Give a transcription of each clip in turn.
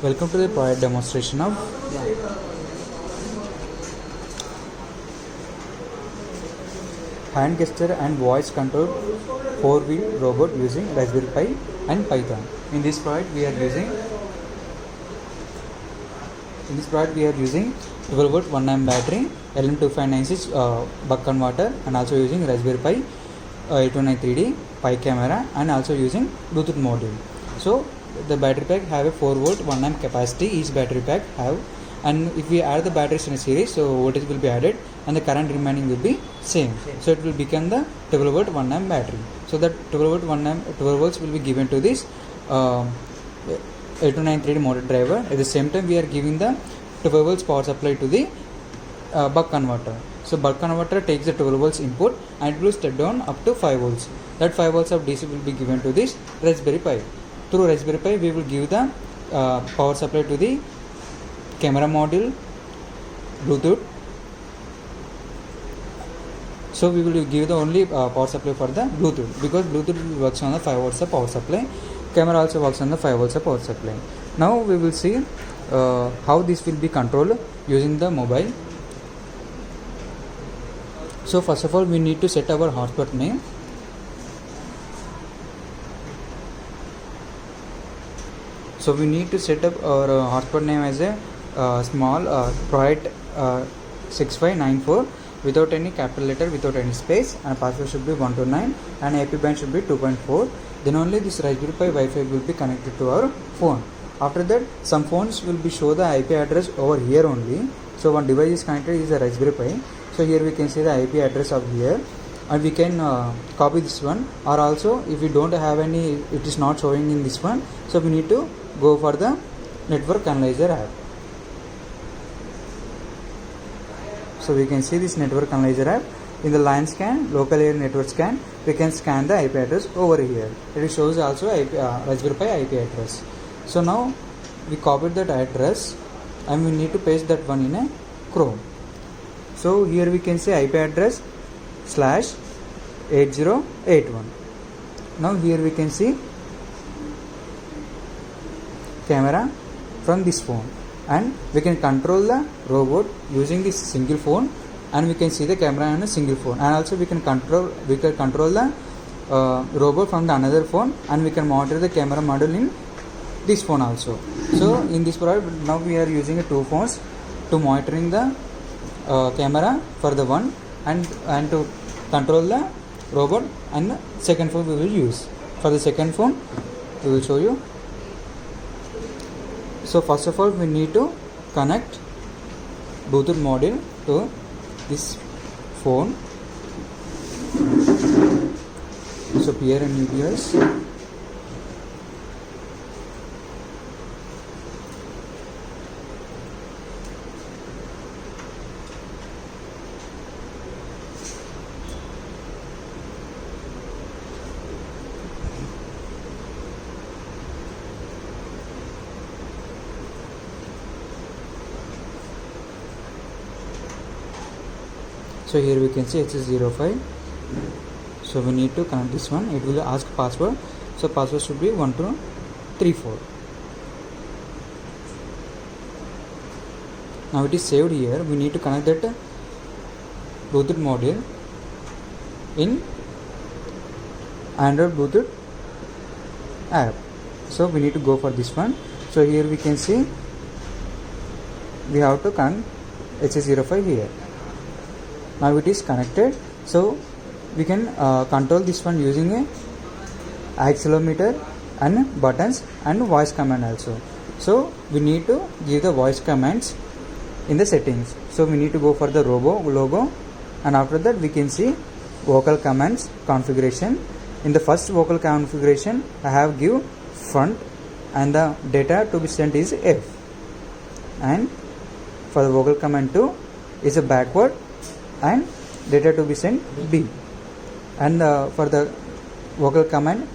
Welcome to the product demonstration of hand gesture and voice controlled 4-wheel robot using Raspberry Pi and Python. In this product we are using 12 volt 1 amp battery, LM2596 buck converter, and also using Raspberry Pi 8293D Pi camera, and also using Bluetooth module. So the battery pack have a 4 volt 1 amp capacity each battery pack have, and if we add the batteries in a series, so voltage will be added and the current remaining will be same. So it will become the 12 volt 1 amp battery. So that 12 volts will be given to this 8293D motor driver. At the same time we are giving the 12 volts power supply to the buck converter. So buck converter takes the 12 volts input and it will step down up to 5 volts. That 5 volts of DC will be given to this Raspberry Pi. Through Raspberry Pi we will give the power supply to the camera module, Bluetooth. So we will give the only power supply for the Bluetooth, because Bluetooth works on the 5 volts of power supply. Camera also works on the 5 volts of power supply. Now we will see how this will be controlled using the mobile. So first of all we need to set our hotspot name. So we need to set up our hotspot name as a small Project 6594 without any capital letter, without any space, and password should be 129 and IP band should be 2.4. Then only this Raspberry Pi Wi-Fi will be connected to our phone. After that, some phones will be show the IP address over here only. So one device is connected is a Raspberry Pi. So here we can see the IP address of here, and we can copy this one, or also if we don't have any, it is not showing in this one, so we need to go for the network analyzer app. So we can see this network analyzer app. In the line scan, local area network scan, we can scan the IP address over here. It shows also Raspberry Pi IP address. So now we copied that address and we need to paste that one in a Chrome. So here we can see IP address /8081. Now here we can see camera from this phone, and we can control the robot using this single phone, and we can see the camera on a single phone, and also we can control the robot from the another phone, and we can monitor the camera module in this phone also. So in this product now we are using two phones to monitoring the camera for the one, and to control the robot, and the second phone we will use. For the second phone we will show you. So first of all we need to connect Bluetooth module to this phone. So pair a new device. So here we can see HVS-3061. So we need to connect this one. It will ask password. So password should be 1234. Now it is saved here. We need to connect that Bluetooth module in Android Bluetooth app. So we need to go for this one. So here we can see we have to connect HVS-3061 here. Now it is connected. So we can control this one using a accelerometer and buttons and voice command also. So we need to give the voice commands in the settings. So we need to go for the logo, and after that we can see vocal commands configuration. In the first vocal configuration I have give front, and the data to be sent is F, and for the vocal command 2 is a backward and data to be sent B, and for the vocal command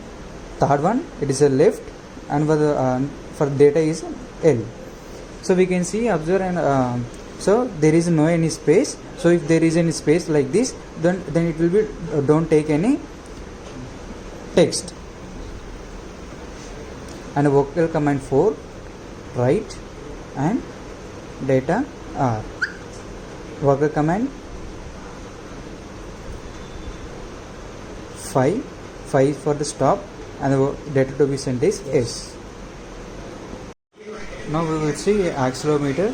third one it is a left, and for data is L. So we can see, observe, and so there is no any space. So if there is any space like this, then it will be don't take any text. And vocal command 4 write and data R. Worker command 5 for the stop, and the data to be sent is S. Now we will see accelerometer.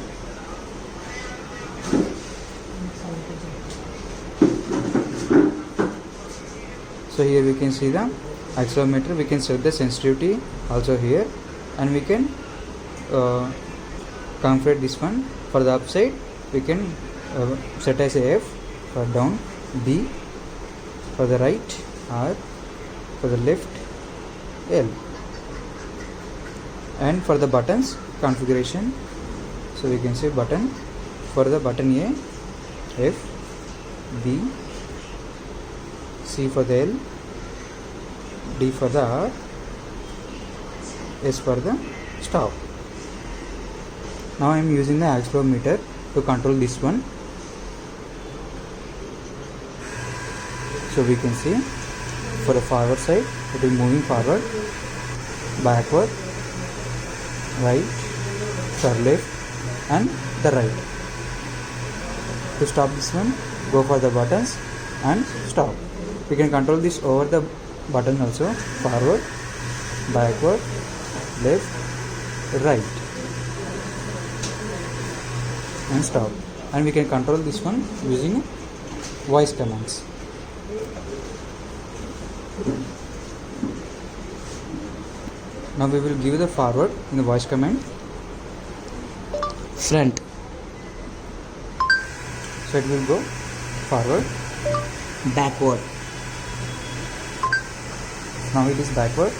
So here we can see the accelerometer. We can set the sensitivity also here, and we can configure this one. For the upside we can set as a F, for down B, for the right R, for the left L, and for the buttons configuration, so we can say button, for the button A F, B, C for the L, D for the R, S for the stop. Now I am using the accelerometer to control this one. So we can see for the forward side it is moving forward, backward, right, left, and the right. To stop this one, go for the buttons and stop. We can control this over the button also, forward, backward, left, right, and stop. And we can control this one using voice commands. Now we will give the forward in the voice command, front, so it will go forward, backward, now it is backward,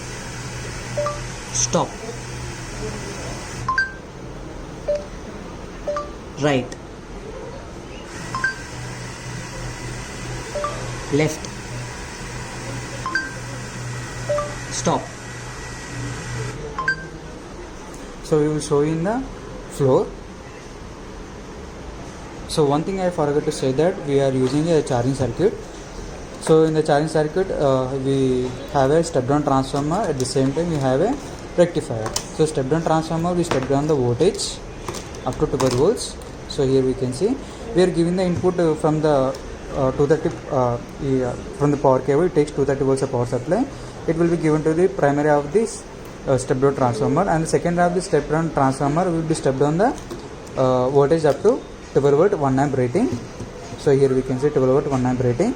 stop, right, left, stop. so we will show in the floor. So one thing I forgot to say, that we are using a charging circuit. So in the charging circuit we have a step down transformer, at the same time we have a rectifier. So step down transformer, we step down the voltage up to 12 volts. So here we can see we are giving the input from the 230 from the power cable. It takes 230 volts of power supply. It will be given to the primary of this step down transformer, and the secondary of the step down transformer will be step down the voltage up to 12 volt 1 amp rating. So here we can see 12 volt 1 amp rating,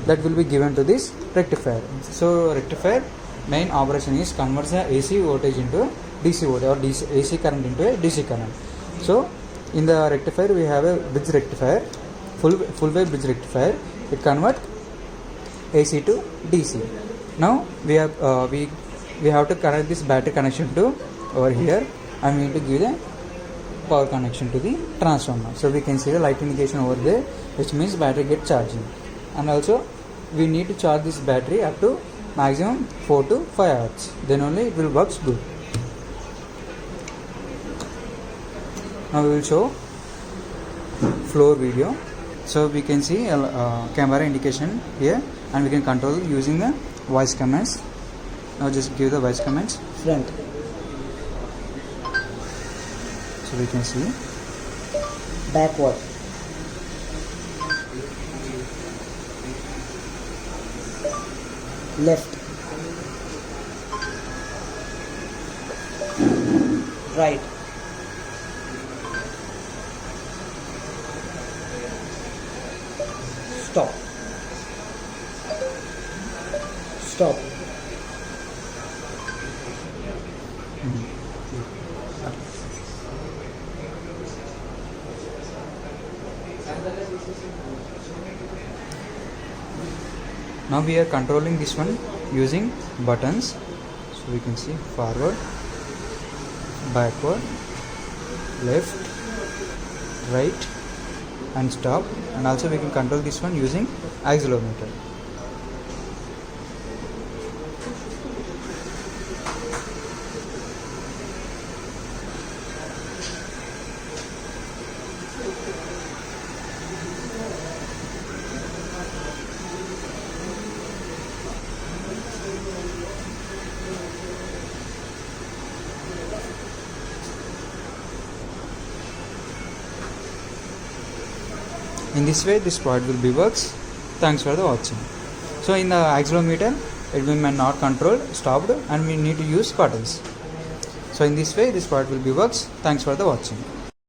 that will be given to this rectifier. So rectifier main operation is converts the AC voltage into DC voltage, or DC, AC current into a DC current. So in the rectifier we have a bridge rectifier, full wave bridge rectifier. It convert AC to DC. Now we have to connect this battery connection to over here, and we need to give the power connection to the transformer. So we can see the light indication over there, which means battery get charging. And also we need to charge this battery up to maximum 4 to 5 hours, then only it will works good. Now we will show floor video. So we can see camera indication here, and we can control using the voice commands. Now just give the voice commands. Front, So we can see backward, left, right, stop, stop, now we are controlling this one using buttons. So we can see forward, backward, left, right, and stop. And also we can control this one using accelerometer. In this way this product will be works. Thanks for the watching. So in the accelerometer it will be not controlled, stopped, and we need to use buttons. So in this way this product will be works. Thanks for the watching.